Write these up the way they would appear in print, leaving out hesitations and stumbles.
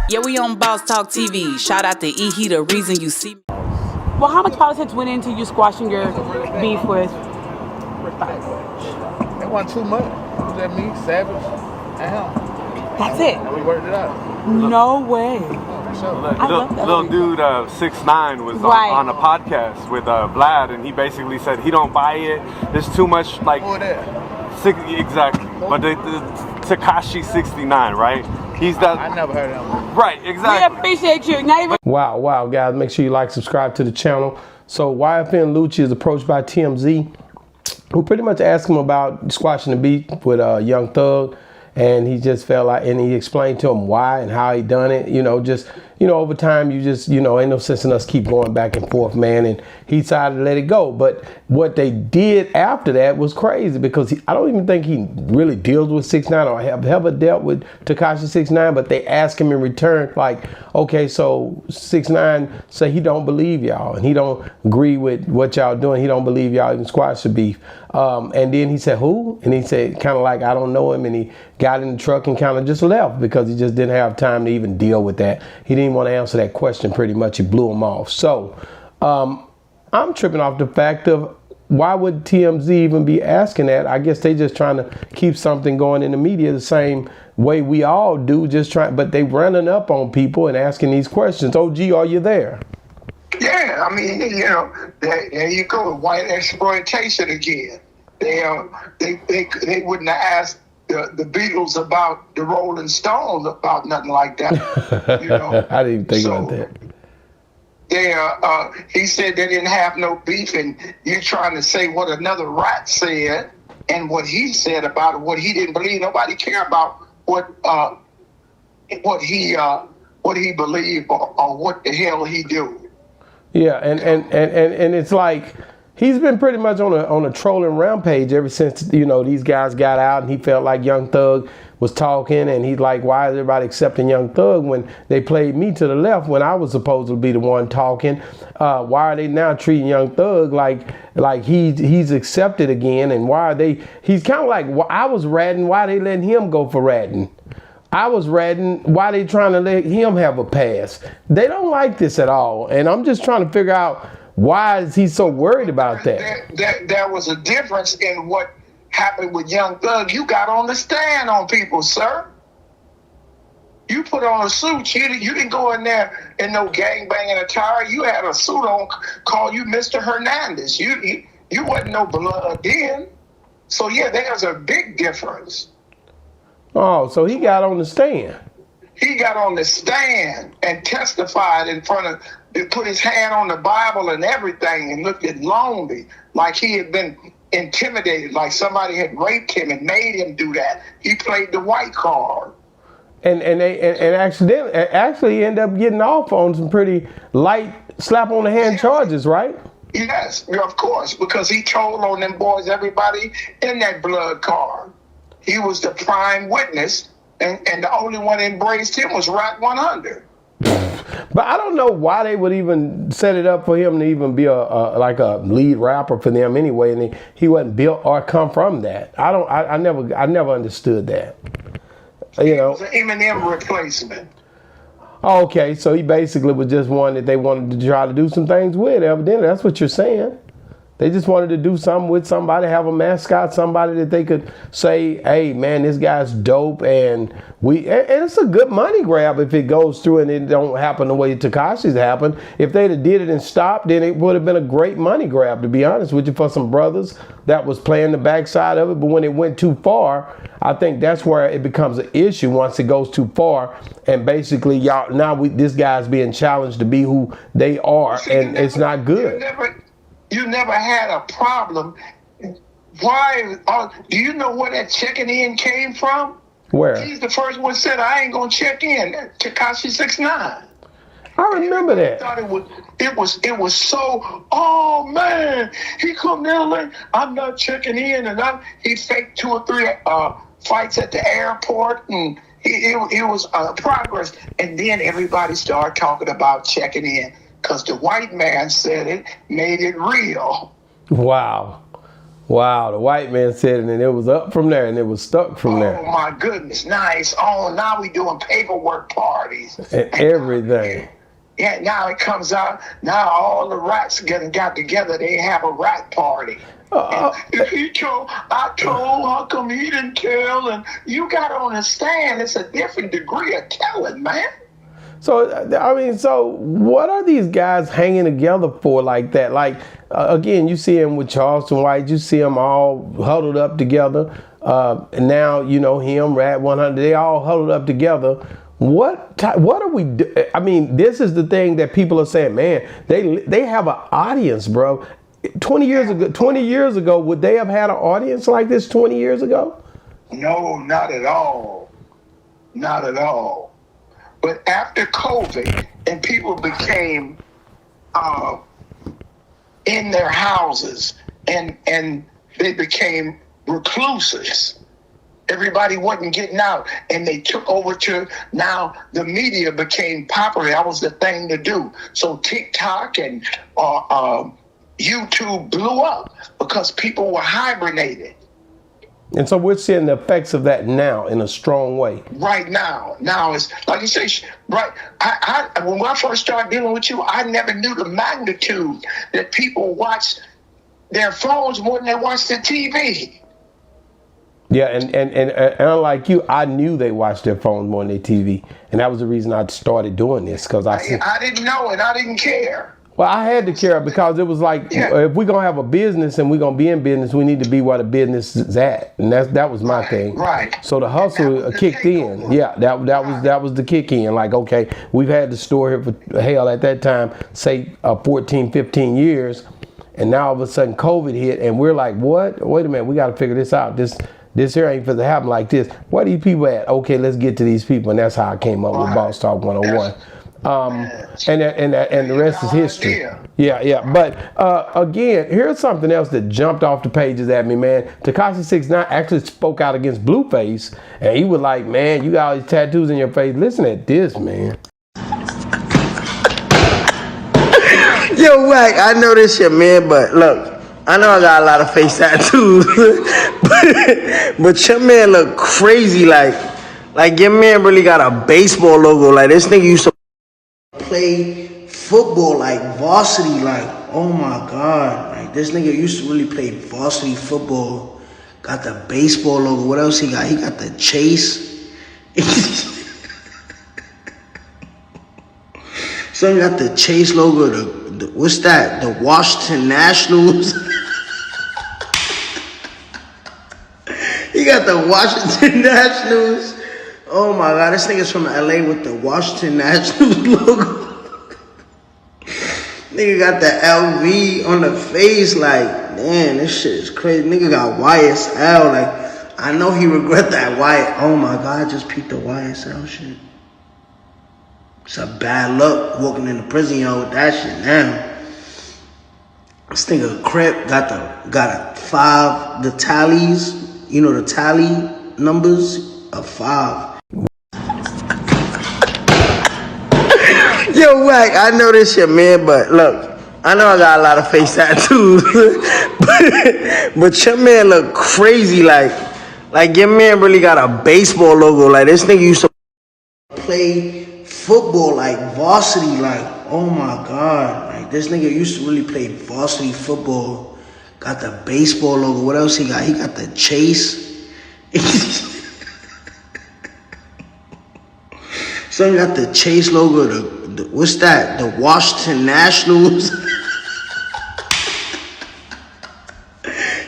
Yeah, we on Boss Talk TV. Shout out to E. He the reason you see me. Well, how much politics went into you squashing your beef with It wasn't too much. It was just me, Savage, and him. That's it? And we worked it out. No way. Little dude 6ix9ine was on a podcast with Vlad, and he basically said he don't buy it. There's too much like. Who there? Exactly. But the Tekashi 69, right? He's that. I never heard of him. Right, exactly. We appreciate you. Not even. Wow, guys! Make sure you like, subscribe to the channel. So YFN LUCCI is approached by TMZ, who pretty much asked him about squashing the beef with Young Thug. And he just felt like, and he explained to him why and how he done it. Over time, ain't no sense in us keep going back and forth, man. And he decided to let it go. But what they did after that was crazy, because I don't even think he really deals with 6ix9ine or have ever dealt with Tekashi 6ix9ine. But they asked him in return, like, okay, so 6ix9ine say he don't believe y'all and he don't agree with what y'all doing. He don't believe y'all even squash the beef. And then he said, who? And he said, kind of like, I don't know him. And he got in the truck and kind of just left because he just didn't have time to even deal with that. He didn't want to answer that question pretty much. He blew him off. So I'm tripping off the fact of why would TMZ even be asking that? I guess they just trying to keep something going in the media the same way we all do, but they running up on people and asking these questions. OG, are you there? Yeah, I mean, there you go, white exploitation again. They wouldn't have asked the Beatles about the Rolling Stones about nothing like that. I didn't even think about that. He said they didn't have no beef, and you're trying to say what another rat said and what he said about it, what he didn't believe. Nobody care about what he believed or what the hell he do. Yeah, and it's like he's been pretty much on a trolling rampage ever since these guys got out, and he felt like Young Thug was talking, and he's like, why is everybody accepting Young Thug when they played me to the left when I was supposed to be the one talking? Why are they now treating Young Thug like he's accepted again? And why are they? He's kind of like, well, I was ratting. Why are they letting him go for ratting? I was ratting. Why they trying to let him have a pass? They don't like this at all, and I'm just trying to figure out why is he so worried about that. There was a difference in what happened with Young Thug. You got on the stand on people, sir. You put on a suit. You didn't go in there in no gangbanging attire. You had a suit on. Call you Mr. Hernandez. You wasn't no blood then. So yeah, there's a big difference. Oh, so he got on the stand. He got on the stand and testified in front of, put his hand on the Bible and everything, and looked at lonely, like he had been intimidated, like somebody had raped him and made him do that. He played the white card. And actually end up getting off on some pretty light slap on the hand charges, right? Yes, of course, because he told on them boys, everybody in that blood card. He was the prime witness, and the only one that embraced him was Rat 100. But I don't know why they would even set it up for him to even be like a lead rapper for them anyway, and he wasn't built or come from that. I never understood that. He was an Eminem replacement. Okay, so he basically was just one that they wanted to try to do some things with. Evidently, that's what you're saying. They just wanted to do something with somebody, have a mascot, somebody that they could say, hey, man, this guy's dope. And it's a good money grab if it goes through and it don't happen the way Tekashi's happened. If they'd have did it and stopped, then it would have been a great money grab, to be honest with you, for some brothers that was playing the backside of it. But when it went too far, I think that's where it becomes an issue once it goes too far. And basically, this guy's being challenged to be who they are, and it's not good. You never had a problem. Why? Do you know where that checking in came from? Where? He's the first one said, I ain't gonna check in. Tekashi 6ix9ine. I remember that. Thought it was so, oh man, he come down like, I'm not checking in, and he faked 2 or 3 fights at the airport, and it was progress. And then everybody started talking about checking in. Because the white man said it, made it real. Wow. Wow, the white man said it, and it was up from there, and it was stuck from there. Oh my goodness, now it's on. Now we doing paperwork parties. And everything. Yeah, now it comes out. Now all the rats got together. They have a rat party. If he told, I told, how come he didn't tell? And you got to understand, it's a different degree of telling, man. So, I mean, so what are these guys hanging together for like that? Like, again, you see them with Charleston White, you see them all huddled up together. And now, you know, him, Rat 100, they all huddled up together. What are we do? I mean, this is the thing that people are saying, man, they have an audience, bro. 20 years ago, would they have had an audience like this 20 years ago? No, not at all. Not at all. But after COVID and people became in their houses and they became recluses, everybody wasn't getting out, and they took over to, now the media became popular. That was the thing to do. So TikTok and YouTube blew up because people were hibernated. And so we're seeing the effects of that now in a strong way. Right now it's like you say, right? When I first started dealing with you, I never knew the magnitude that people watch their phones more than they watch the TV. Yeah, and unlike you, I knew they watched their phones more than their TV, and that was the reason I started doing this, because I didn't know it. I didn't care. Well, I had to care because it was like, if we're gonna have a business and we're gonna be in business, we need to be where the business is at, and that was my thing. Right. So the hustle kicked in. Yeah, that was the kick in. Like, okay, we've had the store here for hell at that time, say 14, 15 years, and now all of a sudden COVID hit, and we're like, what? Wait a minute, we got to figure this out. This here ain't supposed to happen like this. Where are these people at? Okay, let's get to these people, and that's how I came up with Boss Talk 101. And the rest is history. Yeah. But again, here's something else that jumped off the pages at me, man. Tekashi 6ix9ine actually spoke out against BLUEFACE, and he was like, man, you got all these tattoos in your face. Listen at this, man. Yo, Wack, I know this shit, man, but look, I know I got a lot of face tattoos, but your man look crazy, like your man really got a baseball logo. Like, this nigga used to play football, like varsity, like, oh my God. Like, this nigga used to really play varsity football. Got the baseball logo. What else he got? He got the Chase. So he got the Chase logo, what's that? The Washington Nationals. He got the Washington Nationals. Oh my God, this nigga's from LA with the Washington Nationals logo. Nigga got the LV on the face, like, man, this shit is crazy. Nigga got YSL, like, I know he regret that oh my God, I just peeped the YSL shit. It's a bad luck walking in the prison yard with that shit now. This nigga Crip got the tallies, you know, the tally numbers of 5. Yo, Wack, I know this shit, man, but look, I know I got a lot of face tattoos, but your man look crazy, like your man really got a baseball logo. Like, this nigga used to play football, like varsity, like, oh my God. Like, this nigga used to really play varsity football. Got the baseball logo. What else he got? He got the Chase. So he got the Chase logo, what's that? The Washington Nationals.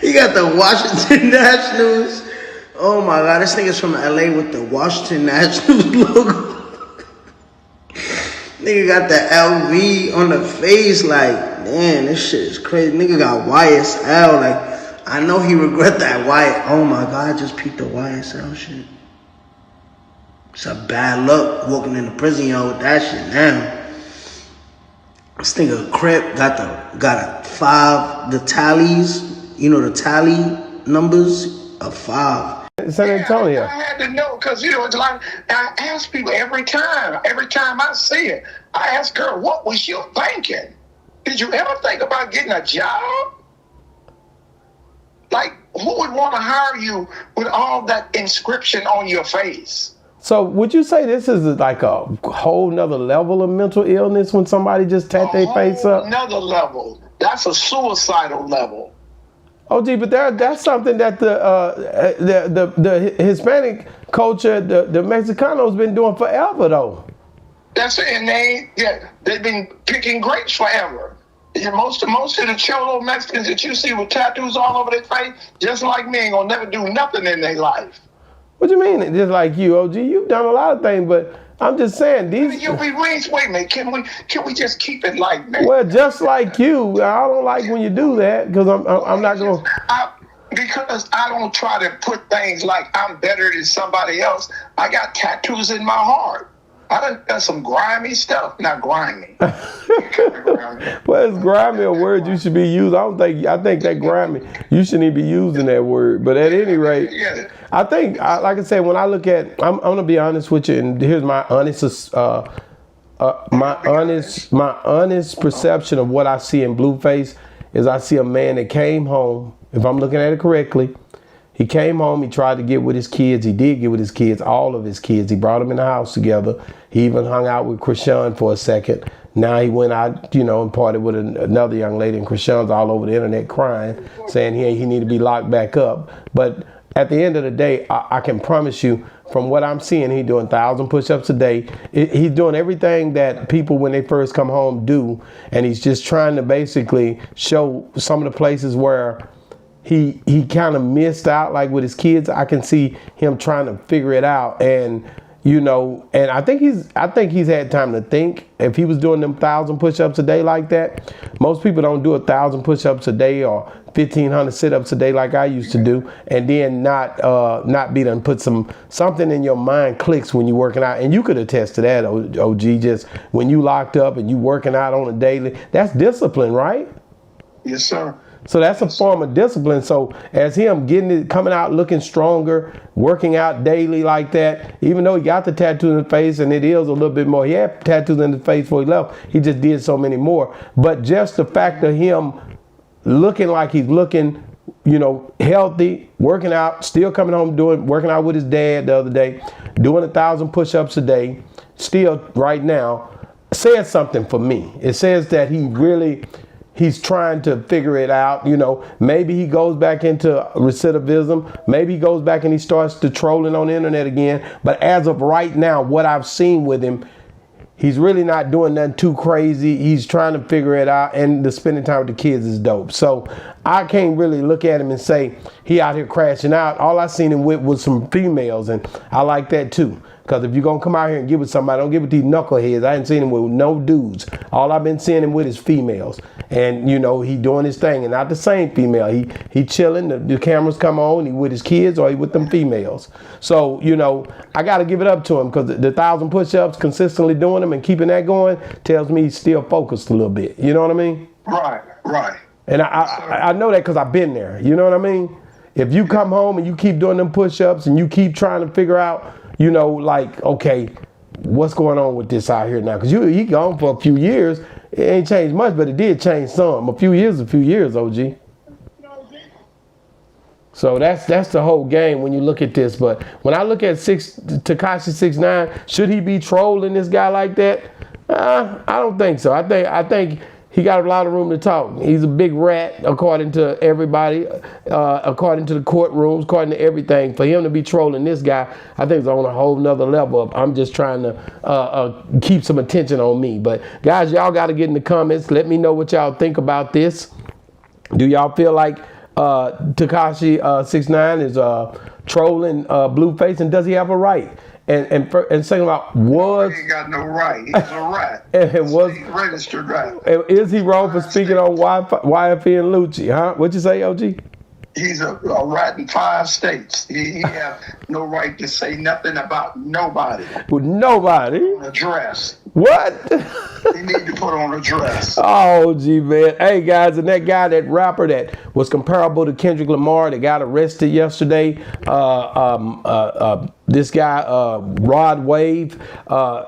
He got the Washington Nationals. Oh my God, this nigga's from LA with the Washington Nationals logo. Nigga got the LV on the face, like, man, this shit is crazy. Nigga got YSL, like, I know he regret that oh my God, I just peeped the YSL shit. It's a bad luck walking in the prison yard with that shit now. This nigga Crip got the tallies, you know, the tally numbers of 5. San Antonio. I had to know, because, you know, it's like, I ask people every time I see it, I ask her, what was you thinking? Did you ever think about getting a job? Like, who would want to hire you with all that inscription on your face? So would you say this is like a whole nother level of mental illness when somebody just tat their face up? Another level. That's a suicidal level. OG, but that's something that the Hispanic culture, the Mexicanos been doing forever though. That's it, and they've been picking grapes forever. Most of the Cholo Mexicans that you see with tattoos all over their face, just like me, ain't gonna never do nothing in their life. What you mean? Just like you, OG, you've done a lot of things, but I'm just saying these. Wait a minute. Can we just keep it like that? Well, just like you, I don't like when you do that because I'm not gonna. Because I don't try to put things like I'm better than somebody else. I got tattoos in my heart. I done some grimy stuff, not grimy. Well, is grimy a word you should be using? I think that grimy, you shouldn't even be using that word. But at any rate, I think, like I said, when I look at, I'm gonna be honest with you, and here's my honest, my honest perception of what I see in Blueface is I see a man that came home. If I'm looking at it correctly, he came home, he tried to get with his kids. He did get with his kids, all of his kids. He brought them in the house together. He even hung out with Krishan for a second. Now he went out, and parted with another young lady, and Krishan's all over the internet crying, saying he need to be locked back up. But at the end of the day, I can promise you, from what I'm seeing, he's doing 1,000 push-ups a day. He's doing everything that people, when they first come home, do. And he's just trying to basically show some of the places where he kind of missed out, like with his kids. I can see him trying to figure it out, and and I think he's had time to think. If he was doing them 1,000 push-ups a day like that, most people don't do 1,000 push-ups a day or 1,500 sit-ups a day like I used to do, and then not be done. Put something in your mind clicks when you're working out, and you could attest to that, OG. Just when you locked up and you working out on a daily, that's discipline, right? Yes, sir. So that's a form of discipline. So as him coming out looking stronger, working out daily like that, even though he got the tattoo in the face and it is a little bit more, he had tattoos in the face before he left, he just did so many more. But just the fact of him looking like he's looking, healthy, working out, still coming home working out with his dad the other day, doing 1,000 push-ups a day, still right now, says something for me. It says that he's trying to figure it out. Maybe he goes back into recidivism. Maybe he goes back and he starts to trolling on the internet again. But as of right now, what I've seen with him, he's really not doing nothing too crazy. He's trying to figure it out, and the spending time with the kids is dope. So I can't really look at him and say he out here crashing out. All I seen him with was some females, and I like that too. Because if you're going to come out here and get with somebody, don't get with these knuckleheads. I ain't seen him with no dudes. All I've been seeing him with is females. And, he doing his thing. And not the same female. He chilling. The cameras come on. He with his kids or he with them females. So, I got to give it up to him because the 1,000 push-ups, consistently doing them and keeping that going, tells me he's still focused a little bit. You know what I mean? Right. And I know that because I've been there. You know what I mean? If you come home and you keep doing them push-ups and you keep trying to figure out, okay, what's going on with this out here now? Because he gone for a few years. It ain't changed much, but it did change some. A few years, OG. So that's the whole game when you look at this. But when I look at Tekashi 6ix9ine, should he be trolling this guy like that? I don't think so. I think he got a lot of room to talk. He's a big rat, according to everybody, according to the courtrooms, according to everything. For him to be trolling this guy, I think it's on a whole nother level of, I'm just trying to keep some attention on me. But guys, y'all got to get in the comments. Let me know what y'all think about this. Do y'all feel like Tekashi 6ix9ine is trolling Blueface, and does he have a right? And second about he ain't got no right. He's a rat. and was he's registered rat. Is he wrong for speaking on YFN LUCCI? Huh? What'd you say, OG? He's a rat in 5 states. He have no right to say nothing about nobody. With nobody? A dress. What? He need to put on a dress. Oh, gee, man. Hey, guys, and that guy, that rapper that was comparable to Kendrick Lamar that got arrested yesterday, this guy, Rod Wave,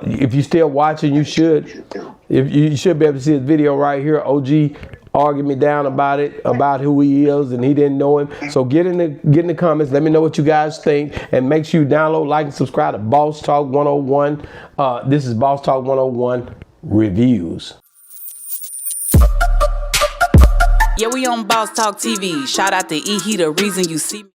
if you're still watching, you should. If you should be able to see his video right here, OG. argued me down about it, about who he is, and he didn't know him. So get in the comments. Let me know what you guys think, and make sure you download, like, and subscribe to Boss Talk 101. This is Boss Talk 101 Reviews. Yeah, we on Boss Talk TV. Shout out to E. He the reason you see me.